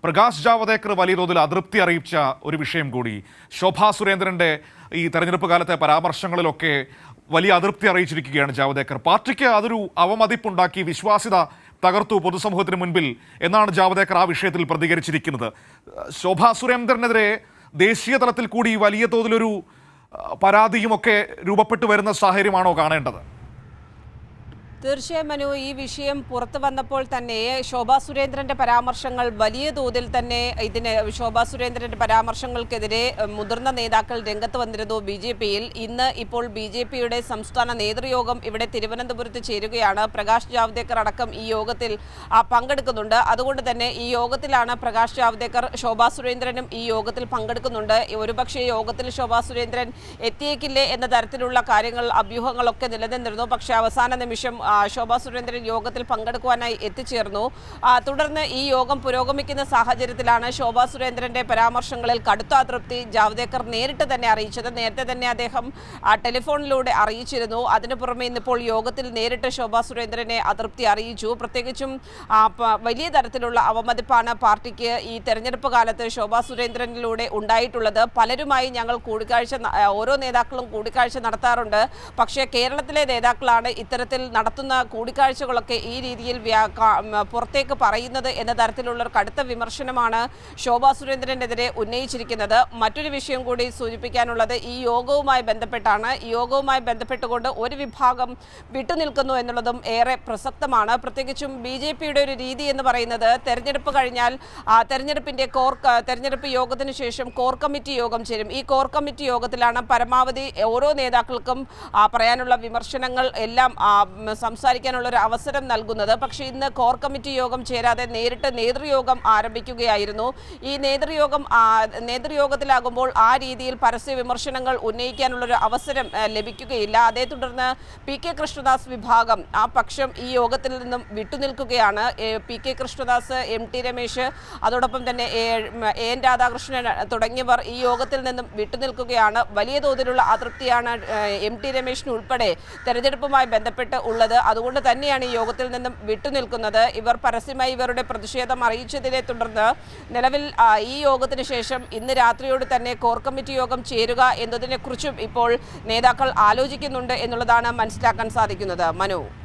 പ്രകാശ് ജാവദേക്കർ വലിയ തോതിൽ അതൃപ്തി അറിയിച്ച ഒരു വിഷയം കൂടി. ശോഭാ സുരേന്ദ്രന്റെ ഈ തെരഞ്ഞെടുപ്പ് കാലത്തെ പരാമർശങ്ങളിലൊക്കെ വലിയ അതൃപ്തി അറിയിച്ചിരിക്കുകയാണ് ജാവദേക്കർ. പാർട്ടിക്ക് അതൊരു അവമതിപ്പുണ്ടാക്കി, വിശ്വാസ്യത തകർത്തു പൊതുസമൂഹത്തിന് മുൻപിൽ എന്നാണ് ജാവദേക്കർ ആ വിഷയത്തിൽ പ്രതികരിച്ചിരിക്കുന്നത്. ശോഭാ സുരേന്ദ്രനെതിരെ ദേശീയ തലത്തിൽ കൂടി വലിയ തോതിലൊരു പരാതിയുമൊക്കെ രൂപപ്പെട്ടു വരുന്ന സാഹചര്യമാണോ കാണേണ്ടത്? തീർച്ചയായും മനു, ഈ വിഷയം പുറത്തു വന്നപ്പോൾ തന്നെ ശോഭാ സുരേന്ദ്രന്റെ പരാമർശങ്ങൾ വലിയ തോതിൽ തന്നെ ശോഭാ സുരേന്ദ്രന്റെ പരാമർശങ്ങൾക്കെതിരെ മുതിർന്ന നേതാക്കൾ രംഗത്ത് വന്നിരുന്നു. BJP-യിൽ ഇന്ന് ഇപ്പോൾ BJP-യുടെ സംസ്ഥാന നേതൃയോഗം ഇവിടെ തിരുവനന്തപുരത്ത് ചേരുകയാണ്. പ്രകാശ് ജാവദേക്കർ അടക്കം ഈ യോഗത്തിൽ പങ്കെടുക്കുന്നുണ്ട്. അതുകൊണ്ട് തന്നെ ഈ യോഗത്തിലാണ് പ്രകാശ് ജാവദേക്കർ, ശോഭാ സുരേന്ദ്രനും ഈ യോഗത്തിൽ പങ്കെടുക്കുന്നുണ്ട്. ഒരുപക്ഷെ യോഗത്തിൽ ശോഭാ സുരേന്ദ്രൻ എത്തിയേക്കില്ലേ എന്ന തരത്തിലുള്ള കാര്യങ്ങൾ, അഭ്യൂഹങ്ങളൊക്കെ നിലനിന്നിരുന്നു. പക്ഷേ അവസാന നിമിഷം ശോഭാ സുരേന്ദ്രൻ യോഗത്തിൽ പങ്കെടുക്കുവാനായി എത്തിച്ചേർന്നു. തുടർന്ന് ഈ യോഗം പുരോഗമിക്കുന്ന സാഹചര്യത്തിലാണ് ശോഭാ സുരേന്ദ്രന്റെ പരാമർശങ്ങളിൽ കടുത്ത അതൃപ്തി ജാവദേക്കർ നേരിട്ട് തന്നെ അറിയിച്ചത്. നേരത്തെ തന്നെ അദ്ദേഹം ടെലിഫോണിലൂടെ അറിയിച്ചിരുന്നു. അതിനു പുറമെ ഇന്നിപ്പോൾ യോഗത്തിൽ നേരിട്ട് ശോഭാ സുരേന്ദ്രനെ അതൃപ്തി അറിയിച്ചു. പ്രത്യേകിച്ചും വലിയ തരത്തിലുള്ള അവമതിപ്പാണ് പാർട്ടിക്ക് ഈ തെരഞ്ഞെടുപ്പ് കാലത്ത് ശോഭാ സുരേന്ദ്രനിലൂടെ ഉണ്ടായിട്ടുള്ളത്. പലരുമായി ഞങ്ങൾ ഓരോ നേതാക്കളും കൂടിക്കാഴ്ച നടത്താറുണ്ട്. പക്ഷേ കേരളത്തിലെ നേതാക്കളാണ് ഇത്തരത്തിൽ നടത്തുന്ന കൂടിക്കാഴ്ചകളൊക്കെ ഈ രീതിയിൽ പുറത്തേക്ക് പറയുന്നത് എന്ന തരത്തിലുള്ള ഒരു കടുത്ത വിമർശനമാണ് ശോഭാ സുരേന്ദ്രനെതിരെ ഉന്നയിച്ചിരിക്കുന്നത്. മറ്റൊരു വിഷയം കൂടി സൂചിപ്പിക്കാനുള്ളത് ഈ യോഗവുമായി ബന്ധപ്പെട്ടാണ്. ഈ യോഗവുമായി ബന്ധപ്പെട്ടുകൊണ്ട് ഒരു വിഭാഗം വിട്ടുനിൽക്കുന്നു എന്നുള്ളതും ഏറെ പ്രസക്തമാണ്. പ്രത്യേകിച്ചും BJP-യുടെ ഒരു രീതി എന്ന് പറയുന്നത് തെരഞ്ഞെടുപ്പ് കഴിഞ്ഞാൽ തെരഞ്ഞെടുപ്പ് യോഗത്തിന് ശേഷം കോർ കമ്മിറ്റി യോഗം ചേരും. ഈ കോർ കമ്മിറ്റി യോഗത്തിലാണ് പരമാവധി ഓരോ നേതാക്കൾക്കും പറയാനുള്ള വിമർശനങ്ങൾ എല്ലാം സംസാരിക്കാനുള്ളൊരു അവസരം നൽകുന്നത്. പക്ഷേ ഇന്ന് കോർ കമ്മിറ്റി യോഗം ചേരാതെ നേരിട്ട് നേതൃയോഗം ആരംഭിക്കുകയായിരുന്നു. ഈ നേതൃയോഗത്തിലാകുമ്പോൾ ആ രീതിയിൽ പരസ്യ വിമർശനങ്ങൾ ഉന്നയിക്കാനുള്ളൊരു അവസരം ലഭിക്കുകയില്ല. അതേ തുടർന്ന് PK കൃഷ്ണദാസ് വിഭാഗം ആ പക്ഷം ഈ യോഗത്തിൽ നിന്നും വിട്ടുനിൽക്കുകയാണ്. PK കൃഷ്ണദാസ്, MT രമേശ്, അതോടൊപ്പം തന്നെ AN രാധാകൃഷ്ണൻ തുടങ്ങിയവർ ഈ യോഗത്തിൽ നിന്നും വിട്ടുനിൽക്കുകയാണ്. വലിയ തോതിലുള്ള അതൃപ്തിയാണ് MT രമേശിന് ഉൾപ്പെടെ തെരഞ്ഞെടുപ്പുമായി ബന്ധപ്പെട്ട് ഉള്ളത്. അതുകൊണ്ട് തന്നെയാണ് ഈ യോഗത്തിൽ നിന്നും വിട്ടുനിൽക്കുന്നത്. ഇവർ പരസ്യമായി ഇവരുടെ പ്രതിഷേധം അറിയിച്ചതിനെ തുടർന്ന് നിലവിൽ ഈ യോഗത്തിന് ശേഷം ഇന്ന് രാത്രിയോട് തന്നെ കോർ കമ്മിറ്റി യോഗം ചേരുക എന്നതിനെക്കുറിച്ചും ഇപ്പോൾ നേതാക്കൾ ആലോചിക്കുന്നുണ്ട് എന്നുള്ളതാണ് മനസ്സിലാക്കാൻ സാധിക്കുന്നത്. മനു.